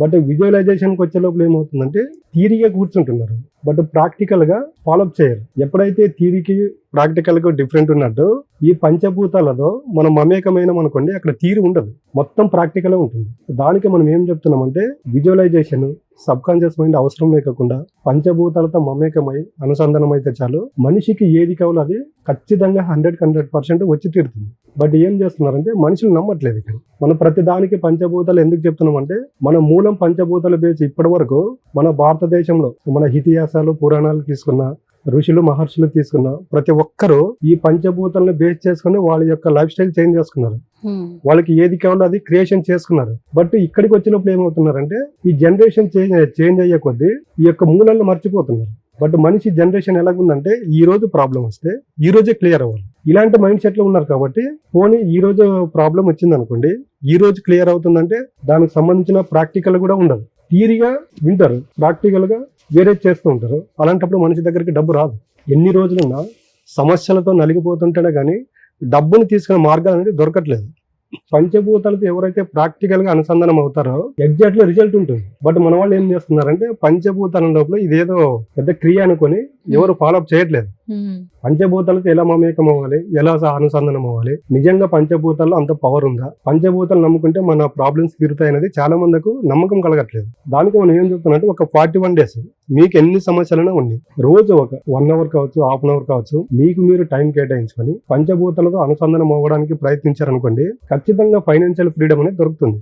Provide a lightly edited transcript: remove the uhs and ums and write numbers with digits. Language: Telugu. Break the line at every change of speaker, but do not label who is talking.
బట్ విజువలైజేషన్కి వచ్చే లోపల ఏమవుతుందంటే థియరీగా కూర్చుంటున్నారు, బట్ ప్రాక్టికల్ గా ఫాలోఅప్ చేయరు. ఎప్పుడైతే థియరీకి ప్రాక్టికల్ గా డిఫరెంట్ ఉన్నట్టు ఈ పంచభూతాలతో మనం మమేకమైన అనుకోండి, అక్కడ థియరీ ఉండదు, మొత్తం ప్రాక్టికల్ ఉంటుంది. దానికి మనం ఏం చెప్తున్నామంటే విజువలైజేషన్ సబ్ కాన్షియస్ మైండ్ అవసరం లేకుండా పంచభూతాలతో మమేకమై అనుసంధానం అయితే చాలు, మనిషికి ఏది కావాలో అది ఖచ్చితంగా 100% వచ్చి తీరుతుంది. బట్ ఏం చేస్తున్నారంటే మనుషులు నమ్మట్లేదు. ఇక్కడ మనం ప్రతి దానికి పంచభూతాలు ఎందుకు చెప్తున్నామంటే మన మూలం పంచభూతాల బేస్. ఇప్పటి వరకు మన భారతదేశంలో మన ఇతిహాసాలు పురాణాలు తీసుకున్న, ఋషులు మహర్షులు తీసుకున్న ప్రతి ఒక్కరూ ఈ పంచభూతాలను బేస్ చేసుకుని వాళ్ళ యొక్క లైఫ్ స్టైల్ చేంజ్ చేసుకున్నారు. వాళ్ళకి ఏది కావాలో అది క్రియేషన్ చేసుకున్నారు. బట్ ఇక్కడికి వచ్చినప్పుడు ఏమవుతున్నారంటే ఈ జనరేషన్ చేంజ్ అయ్యే కొద్దీ ఈ యొక్క మూలాలను మర్చిపోతున్నారు. బట్ మనిషి జనరేషన్ ఎలాగుందంటే ఈ రోజు ప్రాబ్లం వస్తే ఈ రోజే క్లియర్ అవ్వాలి, ఇలాంటి మైండ్ సెట్ లో ఉన్నారు. కాబట్టి పోనీ ఈ రోజు ప్రాబ్లం వచ్చింది అనుకోండి, ఈ రోజు క్లియర్ అవుతుందంటే దానికి సంబంధించిన ప్రాక్టికల్ కూడా ఉండదు. థియరీగా వింటారు, ప్రాక్టికల్ గా వేరే చేస్తూ ఉంటారు. అలాంటప్పుడు మనిషి దగ్గరికి డబ్బు రాదు. ఎన్ని రోజులున్నా సమస్యలతో నలిగిపోతుంటేనే కానీ డబ్బుని తీసుకునే మార్గాలు అనేది దొరకట్లేదు. పంచభూతాలతో ఎవరైతే ప్రాక్టికల్ గా అనుసంధానం అవుతారో ఎగ్జాక్ట్ గా రిజల్ట్ ఉంటుంది. బట్ మన వాళ్ళు ఏం చేస్తున్నారంటే పంచభూతాల లోపల ఇదేదో పెద్ద క్రియ అనుకొని ఎవరు ఫాలోఅప్ చేయట్లేదు. పంచభూతాలతో ఎలా మమేకం అవ్వాలి, ఎలా అనుసంధానం అవ్వాలి, నిజంగా పంచభూతాల్లో అంత పవర్ ఉందా, పంచభూతాలు నమ్ముకుంటే మన ప్రాబ్లమ్స్ తీరుతాయి అనేది చాలా మందికి నమ్మకం కలగట్లేదు. దానికి మనం ఏం చెప్తున్నట్టు ఒక 41 days మీకు ఎన్ని సమస్యలైనా ఉన్నాయి, రోజు ఒక 1 hour కావచ్చు, ½ hour కావచ్చు, మీకు మీరు టైం కేటాయించుకొని పంచభూతాలతో అనుసంధానం అవ్వడానికి ప్రయత్నించారనుకోండి, ఖచ్చితంగా ఫైనాన్షియల్ ఫ్రీడమ్ అనేది దొరుకుతుంది.